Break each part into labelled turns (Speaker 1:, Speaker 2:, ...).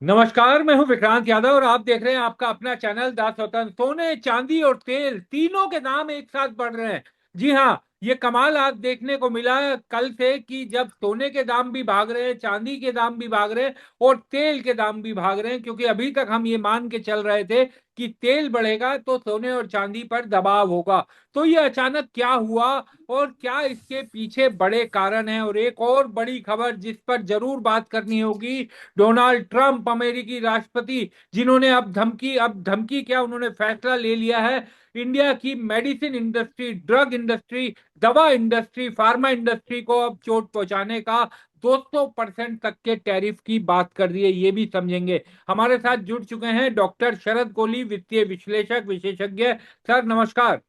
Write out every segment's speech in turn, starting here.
Speaker 1: नमस्कार। मैं हूं विक्रांत यादव और आप देख रहे हैं आपका अपना चैनल द स्वतंत्र। सोने, चांदी और तेल तीनों के दाम एक साथ बढ़ रहे हैं। जी हाँ, ये कमाल आज देखने को मिला है कल से कि जब सोने के दाम भी भाग रहे हैं, चांदी के दाम भी भाग रहे हैं और तेल के दाम भी भाग रहे हैं। क्योंकि अभी तक हम ये मान के चल रहे थे कि तेल बढ़ेगा तो सोने और चांदी पर दबाव होगा। तो ये अचानक क्या हुआ और क्या इसके पीछे बड़े कारण हैं? और एक और बड़ी खबर जिस पर जरूर बात करनी होगी, डोनाल्ड ट्रंप अमेरिकी राष्ट्रपति, जिन्होंने अब धमकी क्या, उन्होंने फैसला ले लिया है इंडिया की मेडिसिन इंडस्ट्री, ड्रग इंडस्ट्री, दवा इंडस्ट्री, फार्मा इंडस्ट्री को अब चोट पहुंचाने का। 200% तक के टैरिफ की बात कर दी है, ये भी समझेंगे। हमारे साथ जुड़ चुके हैं डॉक्टर शरद कोहली, वित्तीय विश्लेषक विशेषज्ञ। सर नमस्कार।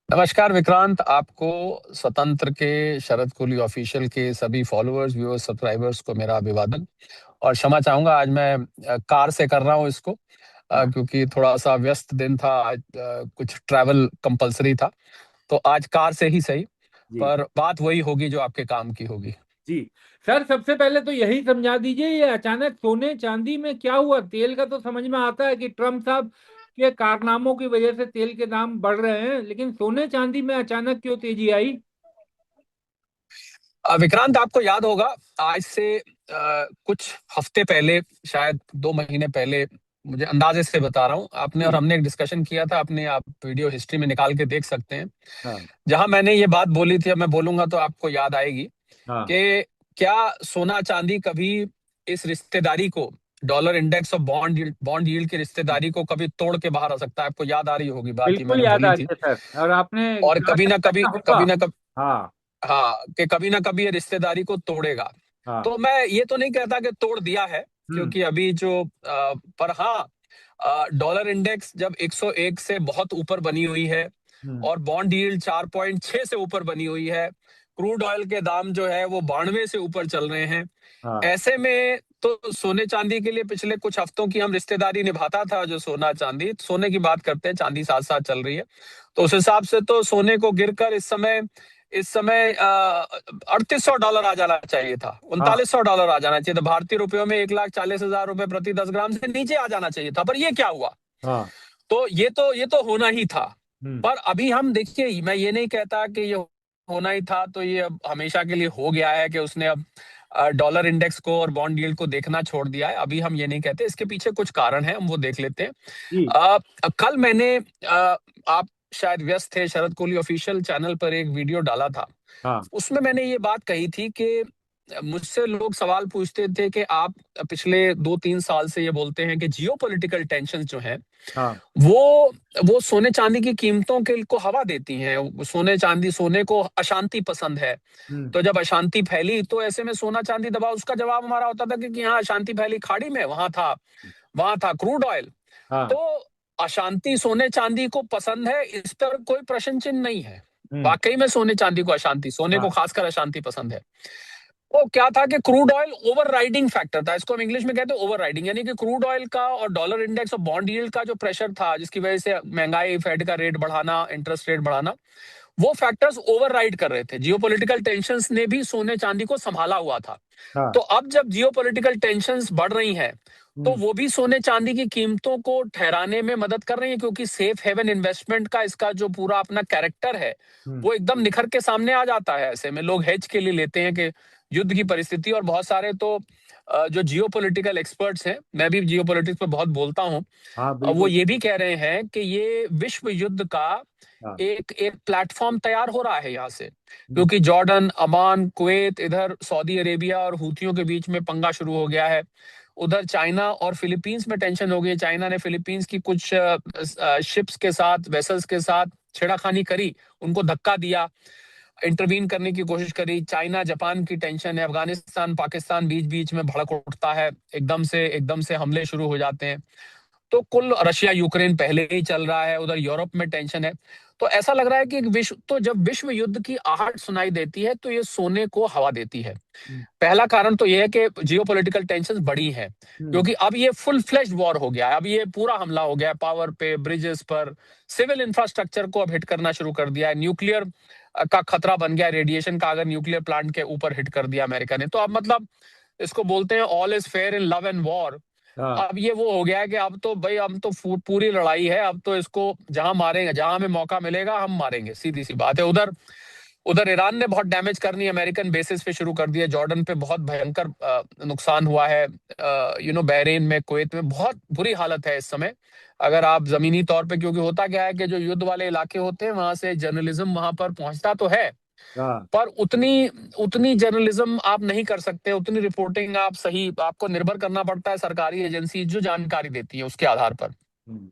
Speaker 2: नमस्कार विक्रांत, आपको स्वतंत्र के शरद कोहली ऑफिशियल के सभी फॉलोअर्स, व्यूअर्स, सब्सक्राइबर्स को मेरा अभिवादन। और क्षमा चाहूंगा, आज मैं कार से कर रहा हूं इसको,
Speaker 1: हाँ।
Speaker 2: क्योंकि थोड़ा सा व्यस्त दिन था आज, कुछ ट्रैवल कंपलसरी था, तो आज कार से ही सही।
Speaker 1: जी।
Speaker 2: पर बात वही होगी जो आपके काम की होगी।
Speaker 1: जी। सर सबसे पहले तो यही समझा दीजिए, ये अचानक सोने चांदी में क्या हुआ? तेल का तो समझ में आता है कि ट्रम्प साहब के कारनामों की वजह से तेल के दाम बढ़ रहे हैं, लेकिन सोने चांदी में अचानक क्यों तेजी आई?
Speaker 2: विक्रांत, आपको याद होगा, आज से कुछ हफ्ते पहले, शायद 2 महीने पहले, मुझे अंदाजे से बता रहा हूँ, आपने और
Speaker 1: जी।
Speaker 2: हमने एक डिस्कशन किया था। अपने आप वीडियो हिस्ट्री में निकाल के देख सकते हैं,
Speaker 1: हाँ।
Speaker 2: जहां मैंने ये बात बोली थी। अब मैं बोलूंगा तो आपको याद आएगी
Speaker 1: हाँ।
Speaker 2: कि क्या सोना चांदी कभी इस रिश्तेदारी को, डॉलर इंडेक्स और बॉन्ड यील्ड की रिश्तेदारी को कभी तोड़ के बाहर आ सकता है। आपको याद आ रही होगी बात, ही
Speaker 1: बिल्कुल
Speaker 2: मैंने
Speaker 1: याद
Speaker 2: बोली
Speaker 1: आ
Speaker 2: थी।
Speaker 1: रही है सर, और आपने
Speaker 2: और
Speaker 1: कहा था कि ऐसा होगा।
Speaker 2: कभी ना कभी,
Speaker 1: हाँ।
Speaker 2: हाँ, कि कभी ना कभी ये रिश्तेदारी को तोड़ेगा।
Speaker 1: हाँ।
Speaker 2: तो मैं ये तो नहीं कहता कि तोड़ दिया है,
Speaker 1: हम्म।
Speaker 2: क्योंकि अभी जो पर हाँ, डॉलर इंडेक्स जब 101 से बहुत ऊपर बनी हुई है
Speaker 1: हम्म।
Speaker 2: और बॉन्ड यील्ड 4.6 से ऊपर बनी हुई है, क्रूड ऑयल के दाम जो है वो 92 से ऊपर चल रहे हैं।
Speaker 1: हाँ।
Speaker 2: ऐसे में तो सोने चांदी के लिए पिछले कुछ हफ्तों की हम रिश्तेदारी निभाता था। जो सोना चांदी, सोने की बात करते हैं, चांदी साथ साथ चल रही है, तो उस हिसाब से तो सोने को गिरकर इस समय $3800 आ जाना चाहिए था,
Speaker 1: हाँ।
Speaker 2: $3900 आ जाना चाहिए था। भारतीय रुपयों में 1,40,000 रुपए प्रति 10 ग्राम से नीचे आ जाना चाहिए था। पर ये क्या हुआ?
Speaker 1: हाँ।
Speaker 2: तो ये तो होना ही था।
Speaker 1: हम्म।
Speaker 2: पर अभी हम देखिए, मैं ये नहीं कहता कि ये होना ही था तो ये अब हमेशा के लिए हो गया है, कि उसने अब डॉलर इंडेक्स को और बॉन्ड यील्ड को देखना छोड़ दिया है। अभी हम ये नहीं कहते, इसके पीछे कुछ कारण है, हम वो देख लेते हैं।
Speaker 1: जी।
Speaker 2: कल मैंने, आप शायद व्यस्त थे, शरद कोहली ऑफिशियल चैनल पर एक वीडियो डाला था।
Speaker 1: हाँ।
Speaker 2: उसमें मैंने ये बात कही थी कि मुझसे लोग सवाल पूछते थे कि आप पिछले 2-3 साल से ये बोलते हैं कि जियो पॉलिटिकल टेंशन जो है
Speaker 1: हाँ।
Speaker 2: वो वो सोने चांदी की कीमतों के को हवा देती हैं। सोने को अशांति पसंद है।
Speaker 1: हम्म।
Speaker 2: तो जब अशांति फैली तो ऐसे में सोना चांदी दबा। उसका जवाब हमारा होता था कि हाँ, अशांति फैली खाड़ी में, वहां था क्रूड ऑयल।
Speaker 1: हाँ।
Speaker 2: तो अशांति सोने चांदी को पसंद है, इस पर कोई प्रश्न चिन्ह नहीं है।
Speaker 1: हम्म।
Speaker 2: वाकई में सोने को
Speaker 1: हाँ।
Speaker 2: खासकर अशांति पसंद है। वो क्या था कि crude oil over riding factor था, इसको हम इंग्लिश में कहते हैं ओवर राइडिंग, यानी कि क्रूड ऑयल का और डॉलर इंडेक्स और बॉन्ड यील्ड का जो प्रेशर था, जिसकी वजह से महंगाई, फेड का रेट बढ़ाना, इंटरेस्ट रेट बढ़ाना, वो फैक्टर्स ओवरराइड कर रहे थे। जियोपॉलिटिकल टेंशंस ने भी सोने चांदी को संभाला हुआ था।
Speaker 1: हाँ।
Speaker 2: तो अब जब जियोपॉलिटिकल टेंशंस बढ़ रही हैं, तो
Speaker 1: हम्म।
Speaker 2: वो भी सोने चांदी की कीमतों को ठहराने में मदद कर रही है, क्योंकि सेफ हेवन इन्वेस्टमेंट का इसका जो पूरा अपना कैरेक्टर है,
Speaker 1: हम्म।
Speaker 2: वो एकदम निखर के सामने आ जाता है। ऐसे में लोग हेज के लिए लेते हैं कि युद्ध की परिस्थिति, और बहुत सारे तो जो जियोपॉलिटिकल एक्सपर्ट्स हैं, मैं भी जियोपॉलिटिक्स पे बहुत बोलता हूँ,
Speaker 1: हाँ
Speaker 2: वो
Speaker 1: बिल्कुल।
Speaker 2: ये भी कह रहे हैं कि ये विश्व युद्ध का
Speaker 1: हाँ।
Speaker 2: एक एक प्लेटफॉर्म तैयार हो रहा है यहाँ से।
Speaker 1: हम्म।
Speaker 2: क्योंकि जॉर्डन, अमान, कुवैत, इधर सऊदी अरेबिया और हूथियों के बीच में पंगा शुरू हो गया है। उधर चाइना और फिलीपींस में टेंशन हो गई है। चाइना ने फिलीपींस की कुछ शिप्स के साथ, वेसल्स के साथ छेड़ाखानी करी, उनको धक्का दिया, इंटरवीन करने की कोशिश करी। चाइना जापान की टेंशन है। अफगानिस्तान पाकिस्तान बीच बीच में भड़क उठता है, एकदम से हमले शुरू हो जाते हैं। तो कुल रशिया यूक्रेन पहले ही चल रहा है, उधर यूरोप में टेंशन है। तो ऐसा लग रहा है कि जब विश्व युद्ध की आहट सुनाई देती है, तो ये सोने को हवा देती है।
Speaker 1: हम्म।
Speaker 2: पहला कारण तो यह है कि जियोपॉलिटिकल टेंशन बढ़ी है,
Speaker 1: हम्म।
Speaker 2: क्योंकि अब ये फुल फ्लेश्ड वॉर हो गया है। अब ये पूरा हमला हो गया है, पावर पे, ब्रिजेस पर, सिविल इंफ्रास्ट्रक्चर को अब हिट करना शुरू कर दिया है। न्यूक्लियर का खतरा बन गया है, रेडिएशन का, अगर न्यूक्लियर प्लांट के ऊपर हिट कर दिया अमेरिका ने, तो अब मतलब इसको बोलते हैं all is fair in love and war.
Speaker 1: हाँ
Speaker 2: अब ये वो हो गया है कि अब तो भाई हम तो पूरी लड़ाई है, अब तो इसको जहां मारेंगे, जहां हमें मौका मिलेगा हम मारेंगे, सीधी सी बात है। उधर उधर ईरान ने बहुत डैमेज करनी अमेरिकन बेसिस पे शुरू कर दिया, जॉर्डन पे बहुत भयंकर नुकसान हुआ है, बहरीन में, कुवैत में बहुत बुरी हालत है इस समय। अगर आप जमीनी तौर पे, क्योंकि होता क्या है कि जो युद्ध वाले इलाके होते हैं वहां से जर्नलिज्म वहां पर पहुंचता तो है,
Speaker 1: हाँ।
Speaker 2: पर उतनी उतनी जर्नलिज्म आप नहीं कर सकते, उतनी रिपोर्टिंग आप सही, आपको निर्भर करना पड़ता है सरकारी एजेंसी जो जानकारी देती है उसके आधार पर।
Speaker 1: हम्म,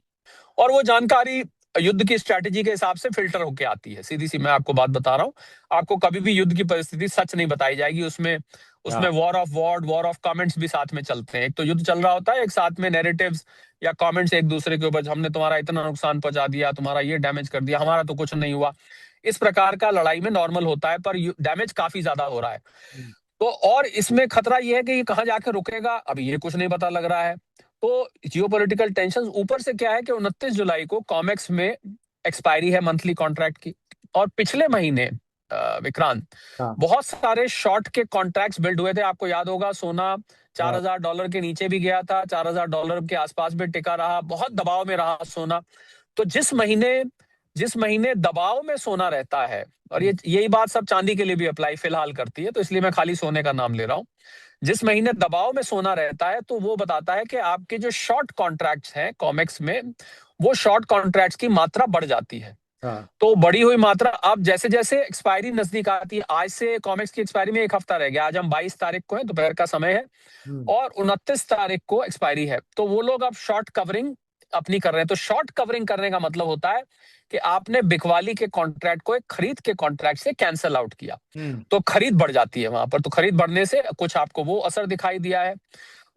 Speaker 2: और वो जानकारी युद्ध की स्ट्रैटेजी के हिसाब से फिल्टर होके आती है, सीधी सी मैं आपको बात बता रहा हूँ। आपको कभी भी युद्ध की परिस्थिति सच नहीं बताई जाएगी, उसमें उसमें
Speaker 1: हाँ
Speaker 2: war of word, war of comments भी साथ में चलते हैं। एक तो युद्ध चल रहा होता है, एक साथ में नैरेटिव्स या कमेंट्स एक दूसरे के ऊपर, हमने तुम्हारा इतना नुकसान पहुंचा दिया, तुम्हारा ये डैमेज कर दिया, हमारा तो कुछ नहीं हुआ। इस प्रकार का लड़ाई में नॉर्मल होता है, पर डैमेज काफी ज्यादा हो रहा है।
Speaker 1: हम्म,
Speaker 2: तो और इसमें खतरा ये है कि ये कहाँ जाके रुकेगा, अभी ये कुछ नहीं पता लग रहा है। तो जियोपॉलिटिकल टेंशन ऊपर से क्या है कि 29 जुलाई को कॉमेक्स में एक्सपायरी है मंथली कॉन्ट्रैक्ट की। और पिछले महीने विक्रांत,
Speaker 1: हाँ
Speaker 2: बहुत सारे शॉर्ट के कॉन्ट्रैक्ट्स बिल्ड हुए थे। आपको याद होगा सोना चार
Speaker 1: हाँ।
Speaker 2: हजार डॉलर के नीचे भी गया था, $4,000 के आसपास भी टिका रहा, बहुत दबाव में रहा सोना। तो जिस महीने दबाव में सोना रहता है, और ये
Speaker 1: हम्म,
Speaker 2: यही बात सब चांदी के लिए भी अप्लाई फिलहाल करती है, तो इसलिए मैं खाली सोने का नाम ले रहा हूं। जिस महीने दबाव में सोना रहता है तो वो बताता है कि आपके जो शॉर्ट कॉन्ट्रैक्ट्स हैं कॉमेक्स में, वो शॉर्ट कॉन्ट्रैक्ट्स की मात्रा बढ़ जाती है।
Speaker 1: हाँ।
Speaker 2: तो बढ़ी हुई मात्रा अब जैसे जैसे एक्सपायरी नजदीक आती है, आज से कॉमेक्स की एक्सपायरी में एक हफ्ता रह गया, आज हम 22 तारीख को है, दोपहर का समय है,
Speaker 1: हम्म,
Speaker 2: और 29 तारीख को एक्सपायरी है। तो वो लोग अब शॉर्ट कवरिंग अपनी कर रहे हैं। तो शॉर्ट कवरिंग करने का मतलब होता है कि आपने बिकवाली के कॉन्ट्रैक्ट को एक खरीद के कॉन्ट्रैक्ट से कैंसल आउट किया,
Speaker 1: हम्म,
Speaker 2: तो खरीद बढ़ जाती है वहां पर। तो खरीद बढ़ने से कुछ आपको वो असर दिखाई दिया है।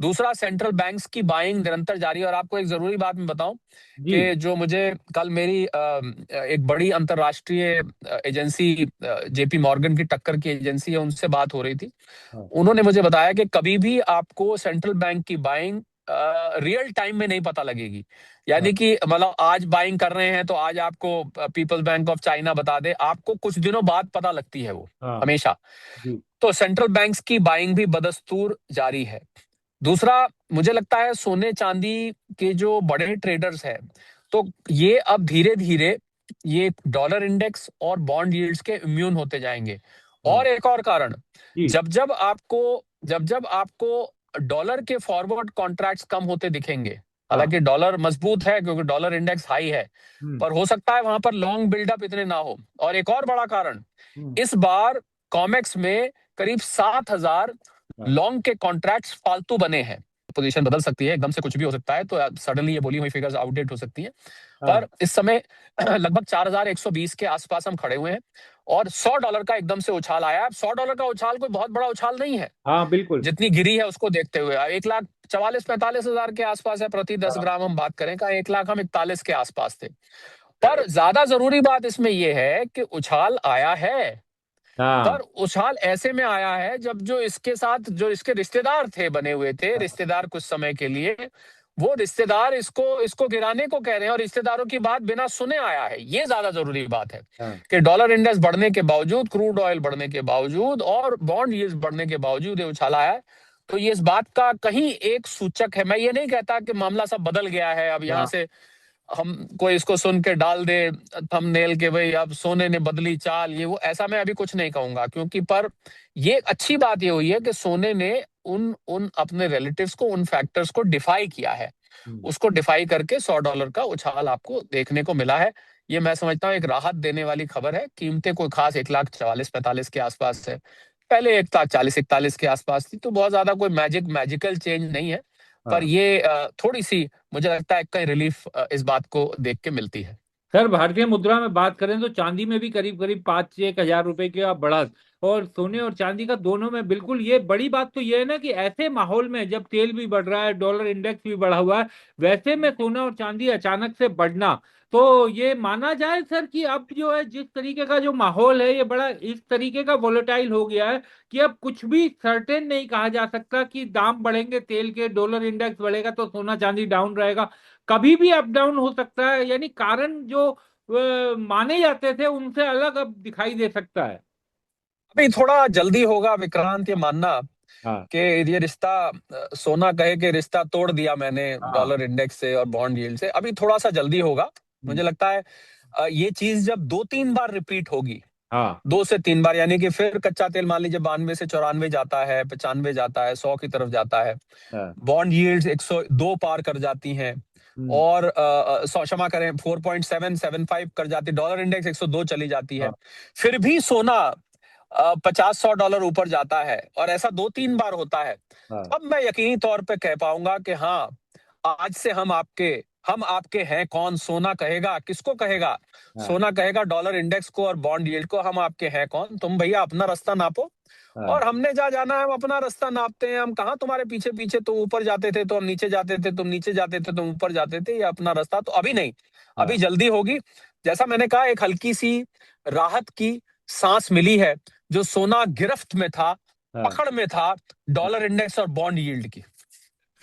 Speaker 2: दूसरा, सेंट्रल बैंक्स की बाइंग निरंतर जारी है। और आपको एक जरूरी बात मैं बताऊं
Speaker 1: जी।
Speaker 2: कि जो मुझे कल मेरी एक बड़ी अंतरराष्ट्रीय एजेंसी, जेपी मॉर्गन की टक्कर की एजेंसी है, उनसे बात हो रही थी।
Speaker 1: हाँ
Speaker 2: उन्होंने मुझे बताया कि कभी भी आपको सेंट्रल बैंक की बाइंग रियल टाइम में नहीं पता लगेगी।
Speaker 1: हाँ
Speaker 2: यानी कि मतलब आज बाइंग कर रहे हैं तो आज आपको पीपल्स बैंक ऑफ चाइना बता दे, आपको कुछ दिनों बाद पता लगती है वो,
Speaker 1: हाँ।
Speaker 2: हमेशा।
Speaker 1: जी।
Speaker 2: तो सेंट्रल बैंक्स की बाइंग भी बदस्तूर जारी है। दूसरा, मुझे लगता है सोने चांदी के जो बड़े ट्रेडर्स हैं, तो ये अब धीरे धीरे ये डॉलर इंडेक्स और बॉन्ड यील्ड्स के इम्यून होते जाएंगे।
Speaker 1: हाँ
Speaker 2: और एक और कारण,
Speaker 1: जी।
Speaker 2: जब जब आपको डॉलर के फॉरवर्ड कॉन्ट्रैक्ट्स कम होते दिखेंगे,
Speaker 1: हाँ।
Speaker 2: हालांकि डॉलर मजबूत है क्योंकि डॉलर इंडेक्स हाई है,
Speaker 1: हम्म,
Speaker 2: पर हो सकता है वहां पर लॉन्ग बिल्डअप इतने ना हो। और एक और बड़ा कारण,
Speaker 1: हम्म,
Speaker 2: इस बार कॉमेक्स में करीब 7,000
Speaker 1: हाँ
Speaker 2: लॉन्ग के कॉन्ट्रैक्ट्स फालतू बने हैं। पोजीशन बदल सकती है, एकदम से कुछ भी हो सकता है, तो सडनली ये बोली हुई फिगर्स आउटडेट हो सकती हैं। पर
Speaker 1: हाँ
Speaker 2: इस समय लगभग 4,120 के आसपास हम खड़े हुए हैं, और $100 का एकदम से उछाल आया है। अब $100 का उछाल कोई बहुत बड़ा उछाल नहीं है,
Speaker 1: हाँ बिल्कुल।
Speaker 2: जितनी गिरी है उसको देखते हुए। 1,44,45 हजार के आसपास है प्रति 10 ग्राम हम बात करें, का 1,41 के आसपास थे। पर ज्यादा जरूरी बात इसमें यह है कि उछाल आया है, पर
Speaker 1: हाँ
Speaker 2: उछाल ऐसे में आया है जब जो इसके साथ जो इसके रिश्तेदार थे, बने हुए थे
Speaker 1: हाँ
Speaker 2: रिश्तेदार कुछ समय के लिए, वो रिश्तेदार इसको इसको गिराने को कह रहे हैं, और रिश्तेदारों की बात बिना सुने आया है। ये ज्यादा जरूरी बात है
Speaker 1: हाँ
Speaker 2: कि डॉलर इंडेक्स बढ़ने के बावजूद, क्रूड ऑयल बढ़ने के बावजूद और बॉन्ड यील्ड्स बढ़ने के बावजूद ये उछाल आया है। तो ये इस बात का कहीं एक सूचक है। मैं ये नहीं कहता कि मामला सब बदल गया है, अब यहाँ
Speaker 1: हाँ
Speaker 2: से हम कोई इसको सुन के डाल दे थंबनेल के भाई अब सोने ने बदली चाल, ये वो, ऐसा मैं अभी कुछ नहीं कहूंगा। क्योंकि पर ये अच्छी बात ये हुई है कि सोने ने उन उन अपने रिलेटिव्स को, उन फैक्टर्स को डिफाई किया है।
Speaker 1: हम्म,
Speaker 2: उसको डिफाई करके $100 का उछाल आपको देखने को मिला है। ये मैं समझता हूँ एक राहत देने वाली खबर है। कीमतें कोई खास 1,44,45 के आसपास है, पहले 1,40,41 के आसपास थी, तो बहुत ज्यादा कोई मैजिकल चेंज नहीं है। पर
Speaker 1: हाँ।
Speaker 2: ये थोड़ी सी मुझे लगता है कहीं रिलीफ इस बात को देख के मिलती है।
Speaker 1: सर भारतीय मुद्रा में बात करें तो चांदी में भी करीब करीब 5 से 1 हजार रुपए की बढ़त, और सोने और चांदी का दोनों में बिल्कुल। ये बड़ी बात तो ये है ना कि ऐसे माहौल में जब तेल भी बढ़ रहा है, डॉलर इंडेक्स भी बढ़ा हुआ है, वैसे में सोना और चांदी अचानक से बढ़ना, तो ये माना जाए सर कि अब जो है जिस तरीके का जो माहौल है ये बड़ा इस तरीके का वोलेटाइल हो गया है कि अब कुछ भी सर्टेन नहीं कहा जा सकता कि दाम बढ़ेंगे तेल के, डॉलर इंडेक्स बढ़ेगा तो सोना चांदी डाउन रहेगा। कभी भी अप डाउन हो सकता है, यानी कारण जो माने जाते थे उनसे अलग अब दिखाई दे सकता है।
Speaker 2: अभी थोड़ा जल्दी होगा विक्रांत ये मानना,
Speaker 1: हाँ।
Speaker 2: कि ये रिश्ता, सोना कहे कि रिश्ता तोड़ दिया मैंने
Speaker 1: हाँ।
Speaker 2: डॉलर इंडेक्स से और बॉन्ड यील्ड से। अभी थोड़ा सा जल्दी होगा, मुझे
Speaker 1: हम्म,
Speaker 2: लगता है। ये चीज जब 2-3 बार रिपीट होगी,
Speaker 1: हाँ।
Speaker 2: 2 से 3 बार, यानी कि फिर कच्चा तेल मान लीजिए 92 से 94 जाता है, 95 जाता है, 100 की तरफ जाता है,
Speaker 1: हाँ।
Speaker 2: बॉन्ड यील्ड्स 102 पार कर जाती हैं,
Speaker 1: हम्म,
Speaker 2: और क्षमा करें 4.775 कर जाती है, डॉलर इंडेक्स 102 चली जाती है,
Speaker 1: हाँ।
Speaker 2: फिर भी सोना 50-100 डॉलर ऊपर जाता है, और ऐसा 2-3 बार होता है,
Speaker 1: हाँ।
Speaker 2: तब मैं यकीनी तौर पे कह पाऊंगा कि हाँ, आज से हम आपके हैं कौन। सोना कहेगा, किसको कहेगा?
Speaker 1: हाँ।
Speaker 2: सोना कहेगा डॉलर इंडेक्स को और बॉन्ड यील्ड को, हम आपके हैं कौन, तुम भैया अपना रास्ता नापो,
Speaker 1: हाँ।
Speaker 2: और हमने जहाँ जाना है हम अपना रास्ता नापते हैं। हम कहाँ तुम्हारे पीछे पीछे, तुम ऊपर जाते थे तो हम नीचे जाते थे, तुम नीचे जाते थे तुम ऊपर जाते थे, ये अपना रास्ता तो अभी नहीं, अभी
Speaker 1: हाँ।
Speaker 2: जल्दी होगी। जैसा मैंने कहा, एक हल्की सी राहत की सांस मिली है, जो सोना गिरफ्त में था,
Speaker 1: हाँ।
Speaker 2: पकड़ में था,
Speaker 1: हाँ।
Speaker 2: डॉलर इंडेक्स और बॉन्ड यील्ड की।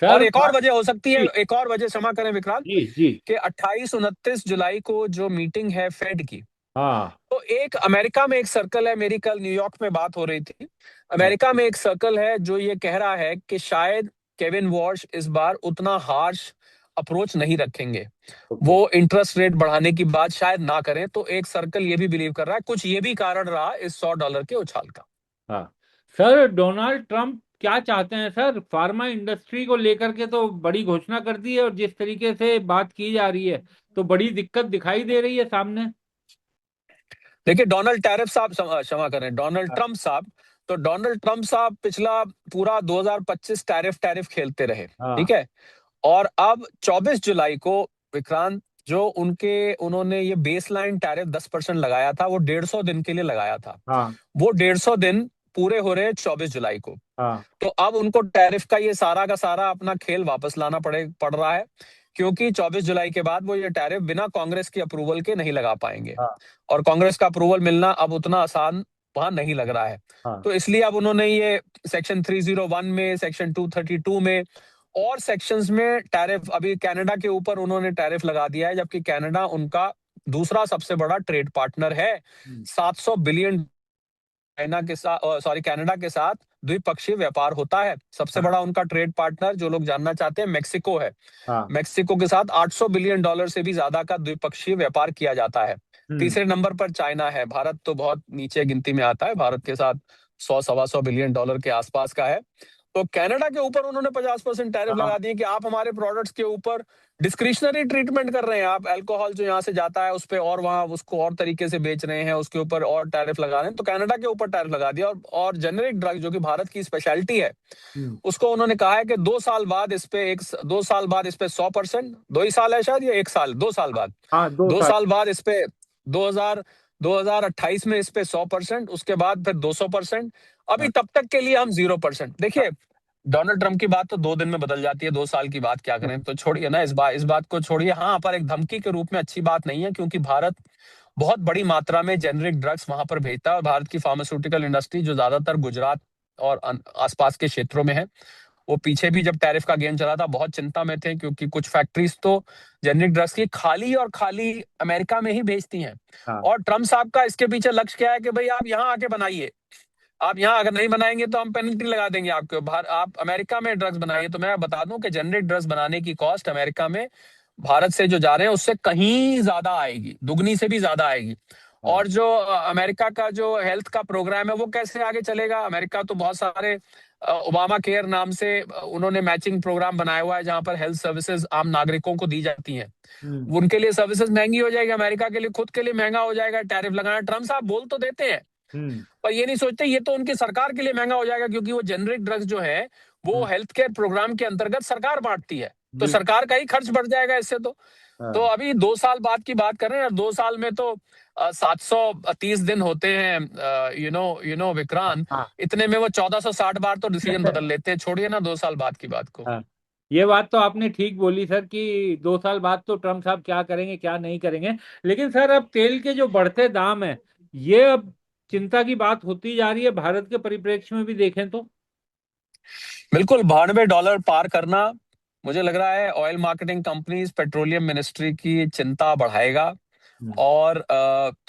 Speaker 2: और
Speaker 1: सर
Speaker 2: एक और वजह हो सकती है,
Speaker 1: जी।
Speaker 2: एक और वजह, क्षमा करें विक्रांत,
Speaker 1: जी। जी।
Speaker 2: कि 28-29 जुलाई को जो मीटिंग है फेड की,
Speaker 1: हाँ।
Speaker 2: तो एक अमेरिका में एक सर्कल है, मेरी कल न्यूयॉर्क में बात हो रही थी,
Speaker 1: हाँ।
Speaker 2: अमेरिका में एक सर्कल है जो ये कह रहा है कि शायद केविन वॉश इस बार उतना हार्श अप्रोच नहीं रखेंगे,
Speaker 1: ओके।
Speaker 2: वो इंटरेस्ट रेट बढ़ाने की बात शायद ना करें। तो एक सर्कल ये भी बिलीव कर रहा है, कुछ ये भी कारण रहा इस $100 के उछाल का।
Speaker 1: हाँ। सर डोनाल्ड ट्रंप क्या चाहते हैं सर? फार्मा इंडस्ट्री को लेकर के तो बड़ी घोषणा कर दी है, और जिस तरीके से बात की जा रही है तो बड़ी दिक्कत दिखाई दे रही है सामने।
Speaker 2: देखिए, डोनाल्ड टैरिफ साहब, क्षमा करें, डोनाल्ड
Speaker 1: हाँ।
Speaker 2: ट्रंप साहब, तो डोनाल्ड ट्रंप साहब पिछला पूरा 2025 टैरिफ टैरिफ खेलते रहे, ठीक
Speaker 1: हाँ।
Speaker 2: है। और अब 24 जुलाई को, विक्रांत, जो उन्होंने ये बेसलाइन टैरिफ 10% लगाया था, वो 150 दिन के लिए लगाया था।
Speaker 1: हाँ।
Speaker 2: वो 150 दिन पूरे हो रहे हैं 24 जुलाई को।
Speaker 1: हाँ।
Speaker 2: तो अब उनको टैरिफ का ये सारा का सारा अपना खेल वापस लाना पड़ रहा है, क्योंकि 24 जुलाई के बाद वो ये टैरिफ बिना कांग्रेस की अप्रूवल के नहीं लगा पाएंगे,
Speaker 1: हाँ।
Speaker 2: और कांग्रेस का अप्रूवल मिलना अब उतना आसान वहां नहीं लग रहा है।
Speaker 1: हाँ।
Speaker 2: तो इसलिए अब उन्होंने ये सेक्शन 301 में, सेक्शन 232 में और सेक्शंस में टैरिफ, अभी कनाडा के ऊपर उन्होंने टैरिफ लगा दिया है, जबकि कनाडा उनका दूसरा सबसे बड़ा ट्रेड पार्टनर है।
Speaker 1: हम्म,
Speaker 2: 700 बिलियन चाइना के साथ, सॉरी, कनाडा के साथ द्विपक्षीय व्यापार होता है। सबसे
Speaker 1: हाँ।
Speaker 2: बड़ा उनका ट्रेड पार्टनर, जो लोग जानना चाहते हैं, मेक्सिको है।
Speaker 1: हाँ।
Speaker 2: मेक्सिको के साथ 800 बिलियन डॉलर से भी ज्यादा का द्विपक्षीय व्यापार किया जाता है।
Speaker 1: हम्म।
Speaker 2: तीसरे नंबर पर चाइना है, भारत तो बहुत नीचे गिनती में आता है, भारत के साथ 100-125 बिलियन डॉलर के आसपास का है। तो कनाडा के ऊपर उन्होंने 50% टैरिफ
Speaker 1: हाँ।
Speaker 2: लगा दिए कि आप हमारे प्रोडक्ट्स के ऊपर डिस्क्रिशनरी ट्रीटमेंट कर रहे हैं, आप अल्कोहल जो यहाँ से जाता है उस पे, और वहां उसको और तरीके से बेच रहे हैं, उसके ऊपर और टैरिफ लगा रहे हैं। तो कनाडा के ऊपर टैरिफ लगा दिया, और जेनेरिक ड्रग जो कि भारत की स्पेशलिटी है,
Speaker 1: हम्म,
Speaker 2: उसको उन्होंने कहा है कि 2 साल बाद इस पे 100%, 2 ही साल है शायद, या 1 साल, 2 साल बाद,
Speaker 1: हाँ। दो
Speaker 2: दो
Speaker 1: साल
Speaker 2: साल बाद इस पे 2000 2028 में इस पे 100%, उसके बाद फिर 200%, अभी
Speaker 1: हाँ।
Speaker 2: तब तक के लिए हम 0%।
Speaker 1: हाँ।
Speaker 2: देखिए, डोनाल्ड ट्रंप की बात तो 2 दिन में बदल जाती है, 2 साल की बात क्या करें, तो छोड़िए ना, इस बात को छोड़िए। हाँ, पर एक धमकी के रूप में अच्छी बात नहीं है, क्योंकि भारत बहुत बड़ी मात्रा में जेनरिक ड्रग्स वहां पर भेजता है, और भारत की फार्मास्यूटिकल इंडस्ट्री जो ज्यादातर गुजरात और आसपास के क्षेत्रों में है, वो पीछे भी जब टैरिफ का गेम चला था बहुत चिंता में थे, क्योंकि कुछ फैक्ट्रीज तो जेनरिक ड्रग्स की खाली और खाली अमेरिका में ही भेजती हैं।
Speaker 1: हाँ।
Speaker 2: और ट्रम्प साहब का इसके पीछे लक्ष्य क्या है कि भाई आप यहाँ आके बनाइए, आप यहाँ अगर नहीं बनाएंगे तो हम पेनल्टी लगा देंगे आपके ऊपर, आप अमेरिका में ड्रग्स बनाइए। तो मैं बता दूं कि जेनरिक ड्रग्स बनाने की कॉस्ट अमेरिका में भारत से जो जा रहे हैं उससे कहीं ज्यादा आएगी, दुगनी से भी ज्यादा आएगी।
Speaker 1: हाँ।
Speaker 2: और जो अमेरिका का जो हेल्थ का प्रोग्राम है वो कैसे आगे चलेगा? अमेरिका तो बहुत सारे ओबामा केयर नाम से उन्होंने मैचिंग प्रोग्राम बनाया हुआ है, जहां पर हेल्थ सर्विसेज आम नागरिकों को दी जाती हैं।
Speaker 1: हम्म।
Speaker 2: उनके लिए सर्विसेज महंगी हो जाएगी, अमेरिका के लिए खुद के लिए महंगा हो जाएगा टैरिफ लगाना। ट्रम्प साहब बोल तो देते हैं,
Speaker 1: हम्म।
Speaker 2: पर ये नहीं सोचते ये तो उनकी सरकार के लिए महंगा हो जाएगा, क्योंकि वो जेनरिक ड्रग्स जो है वो
Speaker 1: हम्म,
Speaker 2: हेल्थ केयर प्रोग्राम के अंतर्गत सरकार बांटती है, तो
Speaker 1: बिल्कुल।
Speaker 2: सरकार का ही खर्च बढ़ जाएगा इससे। तो
Speaker 1: हाँ।
Speaker 2: अभी 2 साल बाद की बात कर रहे हैं, और 2 साल में तो 730 दिन होते हैं, विक्रांत,
Speaker 1: हाँ।
Speaker 2: इतने में वो 1460 बार तो डिसीजन बदल लेते हैं, छोड़िए ना 2 साल बाद की बात को।
Speaker 1: हाँ। ये बात तो आपने ठीक बोली सर कि 2 साल बाद तो ट्रम्प साहब क्या करेंगे क्या नहीं करेंगे। लेकिन सर अब तेल के जो बढ़ते दाम है, ये अब चिंता की बात होती जा रही है भारत के परिप्रेक्ष्य में भी देखें तो।
Speaker 2: बिल्कुल, $92 पार करना, मुझे लग रहा है oil marketing companies, petroleum ministry की चिंता बढ़ाएगा।
Speaker 1: हम्म,
Speaker 2: और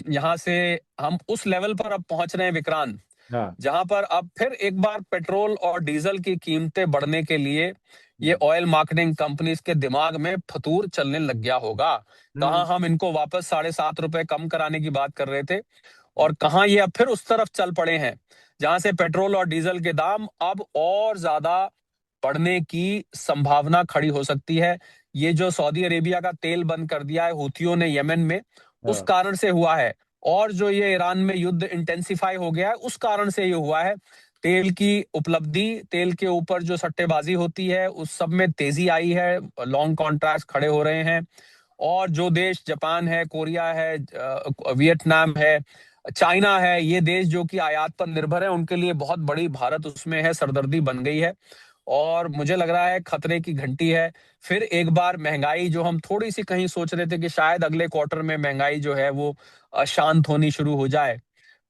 Speaker 2: यहाँ से हम उस लेवल पर अब पहुंच रहे हैं, विक्रांत,
Speaker 1: हाँ।
Speaker 2: जहां पर अब फिर एक बार पेट्रोल और डीजल की कीमतें बढ़ने के लिए ये
Speaker 1: हम्म।
Speaker 2: ऑयल मार्केटिंग कंपनीज के दिमाग में फतूर चलने लग गया होगा। कहाँ
Speaker 1: हम्म।
Speaker 2: हम इनको वापस ₹7.5 कम कराने की बात कर रहे थे, और कहाँ ये अब फिर उस तरफ चल पड़े हैं जहां से पेट्रोल और डीजल के दाम अब और ज्यादा बढ़ने की संभावना खड़ी हो सकती है। ये जो सऊदी अरेबिया का तेल बंद कर दिया है हूथियों ने यमन में, उस
Speaker 1: हाँ।
Speaker 2: कारण से हुआ है। और जो ये ईरान में युद्ध इंटेंसिफाई हो गया है, उस कारण से ये हुआ है। तेल की उपलब्धि, तेल के ऊपर जो सट्टेबाजी होती है, उस सब में तेजी आई है, लॉन्ग कॉन्ट्रैक्ट खड़े हो रहे हैं। और जो देश जापान है, कोरिया है, वियतनाम है, चाइना है, ये देश जो कि आयात पर निर्भर है, उनके लिए बहुत बड़ी भारत उसमें है, सरदर्दी बन गई है। और मुझे लग रहा है खतरे की घंटी है। फिर एक बार महंगाई, जो हम थोड़ी सी कहीं सोच रहे थे कि शायद अगले क्वार्टर में महंगाई जो है वो शांत होनी शुरू हो जाए,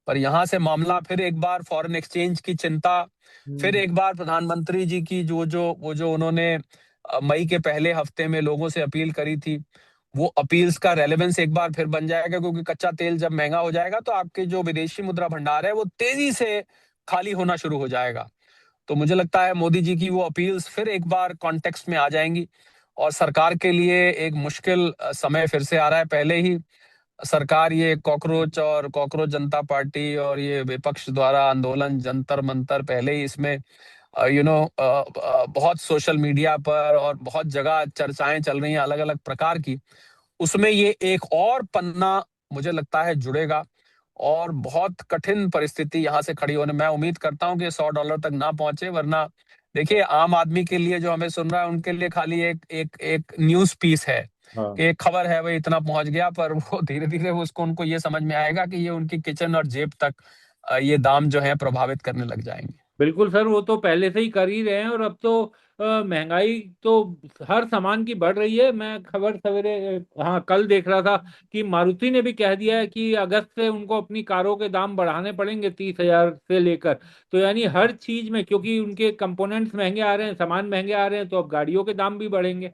Speaker 2: पर यहां से मामला फिर एक बार फॉरेन एक्सचेंज की चिंता, फिर
Speaker 1: हम्म।
Speaker 2: एक बार प्रधानमंत्री जी की जो उन्होंने मई के पहले हफ्ते में लोगों से अपील करी थी, वो अपील्स का रेलेवेंस एक बार फिर बन जाएगा, क्योंकि कच्चा तेल जब महंगा हो जाएगा तो आपके जो विदेशी मुद्रा भंडार है वो तेजी से खाली होना शुरू हो जाएगा। तो मुझे लगता है मोदी जी की वो अपील्स फिर एक बार कॉन्टेक्स्ट में आ जाएंगी, और सरकार के लिए एक मुश्किल समय फिर से आ रहा है। पहले ही सरकार, ये कॉकरोच जनता पार्टी और ये विपक्ष द्वारा आंदोलन जंतर मंतर, पहले ही इसमें बहुत सोशल मीडिया पर और बहुत जगह चर्चाएं चल रही हैं अलग अलग प्रकार की। उसमें ये एक और पन्ना मुझे लगता है जुड़ेगा, और बहुत कठिन परिस्थिति यहाँ से खड़ी होने, मैं उम्मीद करता हूँ कि $100 तक ना पहुंचे, वरना देखिए आम आदमी के लिए, जो हमें सुन रहा है, उनके लिए खाली एक एक एक न्यूज पीस है कि
Speaker 1: हाँ।
Speaker 2: एक खबर है, भाई इतना पहुंच गया, पर वो धीरे धीरे उसको उनको ये समझ में आएगा कि ये उनकी किचन और जेब तक ये दाम जो है प्रभावित करने लग जाएंगे।
Speaker 1: बिल्कुल सर, वो तो पहले से ही कर ही रहे हैं। और अब तो महंगाई तो हर सामान की बढ़ रही है। मैं खबर सवेरे हाँ कल देख रहा था कि मारुति ने भी कह दिया है कि अगस्त से उनको अपनी कारों के दाम बढ़ाने पड़ेंगे 30,000 से लेकर। तो यानी हर चीज में, क्योंकि उनके कंपोनेंट्स महंगे आ रहे हैं, सामान महंगे आ रहे हैं, तो अब गाड़ियों के दाम भी बढ़ेंगे।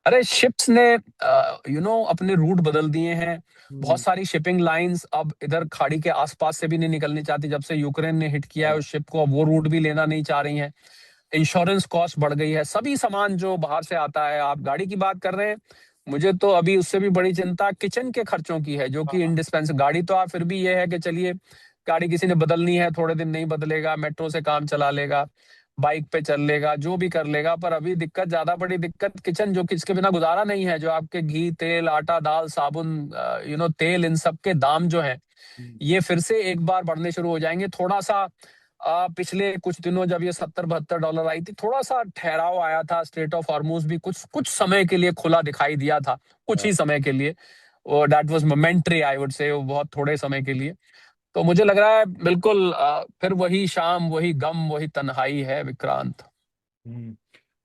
Speaker 2: अरे शिप्स ने अपने रूट बदल दिए हैं। बहुत
Speaker 1: हम्म।
Speaker 2: सारी शिपिंग लाइंस अब इधर खाड़ी के आसपास से भी नहीं निकलनी चाहती, जब से यूक्रेन ने हिट किया है
Speaker 1: हाँ।
Speaker 2: उस शिप को, अब वो रूट भी लेना नहीं चाह रही हैं। इंश्योरेंस कॉस्ट बढ़ गई है, सभी सामान जो बाहर से आता है, आप गाड़ी की बात कर रहे हैं, मुझे तो अभी उससे भी बड़ी चिंता किचन के खर्चों की है, जो कि
Speaker 1: हाँ।
Speaker 2: इंडिस्पेंस, गाड़ी तो आप फिर भी ये है कि चलिए गाड़ी किसी ने बदलनी है, थोड़े दिन नहीं बदलेगा, मेट्रो से काम चला लेगा, बाइक पे चल लेगा, जो भी कर लेगा, पर अभी दिक्कत, ज्यादा बड़ी दिक्कत किचन, जो कि इसके बिना गुजारा नहीं है, जो आपके घी, तेल, आटा, दाल, साबुन, तेल, इन सब के दाम जो हैं,
Speaker 1: हम्म।
Speaker 2: ये फिर से एक बार बढ़ने शुरू हो जाएंगे। थोड़ा सा पिछले कुछ दिनों जब ये $70-72 आई थी, थोड़ा सा ठहराव आया था, स्ट्रेट ऑफ हॉर्मुज भी कुछ कुछ समय के लिए खुला दिखाई दिया था, कुछ
Speaker 1: हाँ।
Speaker 2: ही समय के लिए, वो that was momentary, I would say, वो बहुत थोड़े समय के लिए। तो मुझे लग रहा है बिल्कुल फिर वही शाम, वही गम, वही तन्हाई है, विक्रांत।
Speaker 1: हम्म।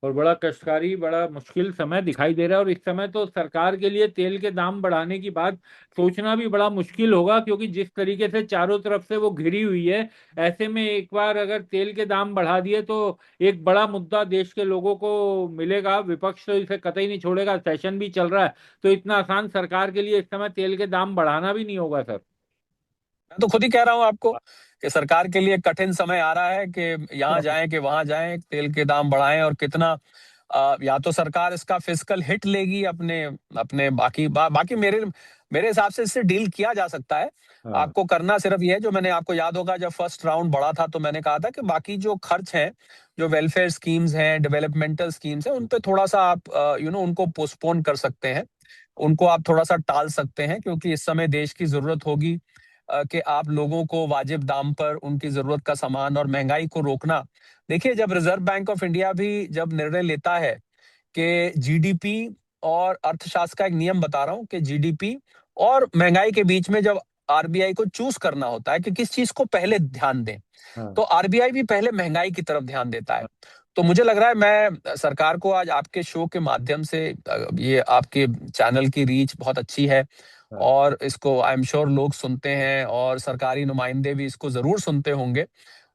Speaker 1: और बड़ा कष्टकारी, बड़ा मुश्किल समय दिखाई दे रहा है। और इस समय तो सरकार के लिए तेल के दाम बढ़ाने की बात सोचना भी बड़ा मुश्किल होगा, क्योंकि जिस तरीके से चारों तरफ से वो घिरी हुई है। ऐसे में एक बार अगर तेल के दाम बढ़ा दिए तो एक बड़ा मुद्दा देश के लोगों को मिलेगा। विपक्ष तो इसे कतई नहीं छोड़ेगा, सेशन भी चल रहा है। तो इतना आसान सरकार के लिए इस समय तेल के दाम बढ़ाना भी नहीं होगा सर।
Speaker 2: मैं तो खुद ही कह रहा हूं आपको कि सरकार के लिए कठिन समय आ रहा है, कि यहाँ जाएं कि वहां जाएं, तेल के दाम बढ़ाएं, और कितना या तो सरकार इसका फिस्कल हिट लेगी अपने अपने बाकी मेरे मेरे हिसाब से इससे डील किया जा सकता है।
Speaker 1: हाँ।
Speaker 2: आपको करना सिर्फ ये है, जो मैंने आपको याद होगा जब फर्स्ट राउंड बढ़ा था तो मैंने कहा था कि बाकी जो खर्च हैं, जो वेलफेयर स्कीम्स हैं, डेवलपमेंटल स्कीम्स हैं, उन पे थोड़ा सा आप उनको पोस्टपोन कर सकते हैं, उनको आप थोड़ा सा टाल सकते हैं, क्योंकि इस समय देश की जरूरत होगी कि आप लोगों को वाजिब दाम पर उनकी जरूरत का सामान, और महंगाई को रोकना। देखिए, जब रिजर्व बैंक ऑफ इंडिया भी जब निर्णय लेता है कि जीडीपी, और अर्थशास्त्र का एक नियम बता रहा हूं कि जीडीपी और महंगाई के बीच में जब आरबीआई को चूज करना होता है कि किस चीज को पहले ध्यान दें,
Speaker 1: हाँ।
Speaker 2: तो आरबीआई भी पहले महंगाई की तरफ ध्यान देता है। तो मुझे लग रहा है, मैं सरकार को आज आपके शो के माध्यम से, ये आपके चैनल की रीच बहुत अच्छी है,
Speaker 1: हाँ।
Speaker 2: और इसको आई एम श्योर लोग सुनते हैं, और सरकारी नुमाइंदे भी इसको जरूर सुनते होंगे।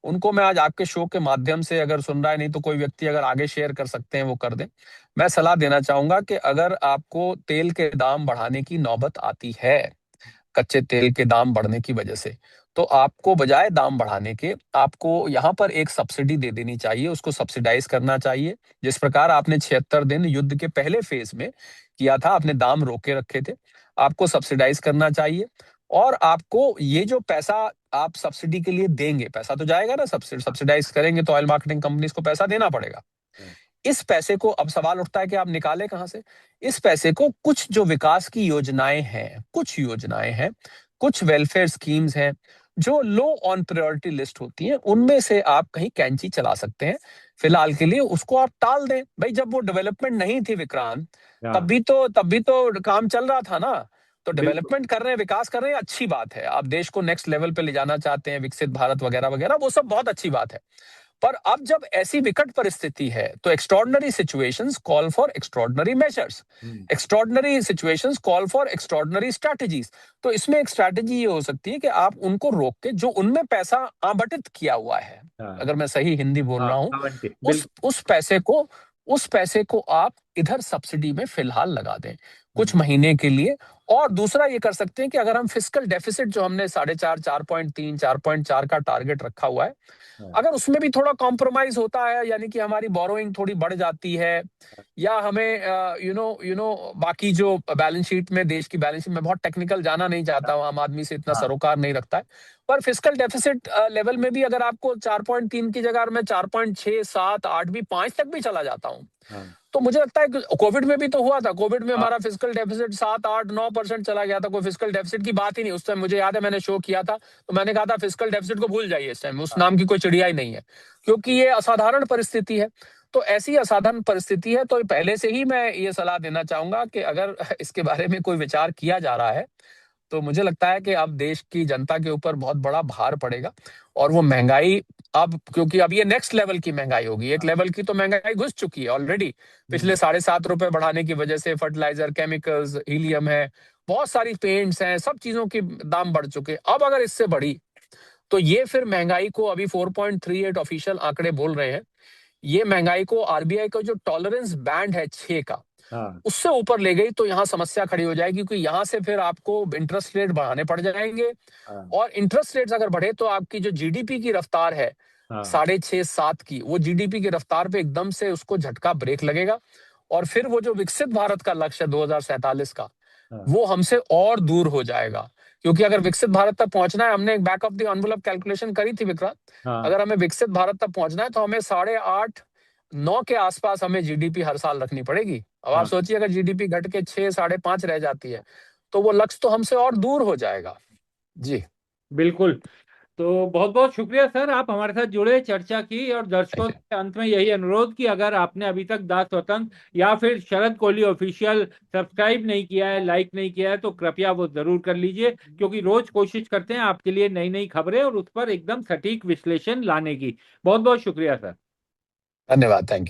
Speaker 2: उनको मैं आज आपके शो के माध्यम से, अगर सुन रहा है, नहीं तो कोई व्यक्ति अगर आगे शेयर कर सकते हैं वो कर दें, मैं सलाह देना चाहूंगा कि अगर आपको तेल के दाम बढ़ाने की नौबत आती है, कच्चे तेल के दाम बढ़ने की वजह से, तो आपको बजाय दाम बढ़ाने के आपको यहाँ पर एक सब्सिडी दे देनी चाहिए, उसको सब्सिडाइज करना चाहिए। जिस प्रकार आपने 76 दिन युद्ध के पहले फेज में किया था, आपने दाम रोके रखे थे, आपको सब्सिडाइज करना चाहिए। और आपको ये जो पैसा आप सब्सिडी के लिए देंगे, पैसा तो जाएगा ना, सब्सिडाइज करेंगे तो ऑयल मार्केटिंग कंपनीज को पैसा देना पड़ेगा। इस पैसे को अब सवाल उठता है कि आप निकालें कहां से। इस पैसे को कुछ जो विकास की योजनाएं हैं, कुछ वेलफेयर स्कीम्स हैं जो लो ऑन प्रायोरिटी लिस्ट होती हैं, उनमें से आप कहीं कैंची चला सकते हैं। फिलहाल के लिए उसको आप टाल दें भाई। जब वो डेवलपमेंट नहीं थी विक्रांत,
Speaker 1: हाँ,
Speaker 2: तब भी तो काम चल रहा था ना। तो
Speaker 1: बिल्कुल।
Speaker 2: डेवलपमेंट कर रहे हैं, विकास कर रहे हैं, अच्छी बात है। आप देश को नेक्स्ट लेवल पे ले जाना चाहते हैं, विकसित भारत वगैरह वगैरह, वो सब बहुत अच्छी बात है। पर अब जब ऐसी विकट परिस्थिति है तो extraordinary situations call for extraordinary measures, extraordinary situations call for extraordinary strategies. तो इसमें एक स्ट्रैटेजी ये हो सकती है कि आप उनको रोक के जो उनमें पैसा आवंटित किया हुआ है,
Speaker 1: हाँ,
Speaker 2: अगर मैं सही हिंदी बोल
Speaker 1: हाँ,
Speaker 2: रहा हूं,
Speaker 1: आवंटित,
Speaker 2: उस
Speaker 1: बिल्कुल।
Speaker 2: उस पैसे को उस पैसे को आप इधर सब्सिडी में फिलहाल लगा दें कुछ
Speaker 1: हम्म,
Speaker 2: महीने के लिए। और दूसरा ये कर सकते हैं कि अगर हम फिस्कल डेफिसिट जो हमने 4.5, 4.3, 4.4 का टारगेट रखा हुआ है,
Speaker 1: हाँ,
Speaker 2: अगर उसमें भी थोड़ा कॉम्प्रोमाइज होता है, यानी कि हमारी बोरोइंग थोड़ी बढ़ जाती है, या हमें बाकी जो बैलेंस शीट में, देश की बैलेंस शीट में बहुत टेक्निकल जाना नहीं चाहता हूं, आम आदमी से इतना
Speaker 1: हाँ,
Speaker 2: सरोकार नहीं रखता है। पर फिस्कल डेफिसिट लेवल में भी अगर आपको 4.3 की जगह मैं 4.6, 7, 8 भी, 5 तक भी चला जाता हूँ,
Speaker 1: हाँ,
Speaker 2: तो मुझे लगता है कि कोविड में भी तो हुआ था। कोविड में
Speaker 1: हाँ,
Speaker 2: हमारा फिजिकल डेफिसिट 7, 8, 9% चला गया था, कोई फिजिकल डेफिसिट की बात ही नहीं। उस टाइम मुझे याद है मैंने शो किया था, तो मैंने कहा था फिजिकल डेफिसिट को भूल जाइए, इस टाइम उस
Speaker 1: हाँ,
Speaker 2: नाम की कोई चिड़िया ही नहीं है, क्योंकि ये असाधारण परिस्थिति है। तो ऐसी असाधारण परिस्थिति है, तो पहले से ही मैं ये सलाह देना चाहूंगा कि अगर इसके बारे में कोई विचार किया जा रहा है, तो मुझे लगता है कि अब देश की जनता के ऊपर बहुत बड़ा भार पड़ेगा। और वो महंगाई, अब क्योंकि अब ये नेक्स्ट लेवल की महंगाई होगी, एक लेवल की तो महंगाई घुस चुकी है ऑलरेडी।
Speaker 1: हम्म,
Speaker 2: पिछले 7.5 रुपए बढ़ाने की वजह से फर्टिलाइजर, केमिकल्स, हीलियम है, बहुत सारी पेंट्स हैं, सब चीजों की दाम बढ़ चुके हैं। अब अगर इससे बढ़ी तो ये फिर महंगाई को, अभी 4.38 ऑफिशियल आंकड़े बोल रहे हैं, ये महंगाई को आरबीआई का जो टॉलरेंस बैंड है 6 का,
Speaker 1: हाँ,
Speaker 2: उससे ऊपर ले गई तो यहाँ समस्या खड़ी हो जाएगी, क्योंकि यहाँ से फिर आपको इंटरेस्ट रेट बढ़ाने पड़ जाएंगे।
Speaker 1: हाँ,
Speaker 2: और इंटरेस्ट रेट्स अगर बढ़े तो आपकी जो जीडीपी की रफ्तार है
Speaker 1: हाँ,
Speaker 2: 6.5, 7 की, वो जीडीपी की रफ्तार पे एकदम से उसको झटका ब्रेक लगेगा। और फिर वो जो विकसित भारत का लक्ष्य है 2047 का,
Speaker 1: हाँ,
Speaker 2: वो हमसे और दूर हो जाएगा। क्योंकि अगर विकसित भारत तक पहुंचना है, हमने एक back of the envelope calculation करी थी विक्रांत,
Speaker 1: हाँ,
Speaker 2: अगर हमें विकसित भारत तक पहुंचना है तो हमें 8.5, 9 के आसपास हमें जीडीपी हर साल रखनी पड़ेगी। अब आप
Speaker 1: हाँ,
Speaker 2: सोचिए अगर जीडीपी घट के 6, 5.5 रह जाती है, तो वो लक्ष्य तो हमसे और दूर हो जाएगा। जी।
Speaker 1: बिल्कुल। तो बहुत बहुत शुक्रिया सर, आप हमारे साथ जुड़े, चर्चा की, और दर्शकों
Speaker 2: थैंक यू।
Speaker 1: से अंत में यही अनुरोध कि अगर आपने अभी तक दास स्वतंत्र या फिर शरद कोहली ऑफिशियल सब्सक्राइब नहीं किया है, लाइक नहीं किया है, तो कृपया वो जरूर कर लीजिए, क्योंकि रोज कोशिश करते हैं आपके लिए नई नई खबरें और उस पर एकदम सटीक विश्लेषण लाने की। बहुत बहुत शुक्रिया सर।
Speaker 2: धन्यवाद। Thank you.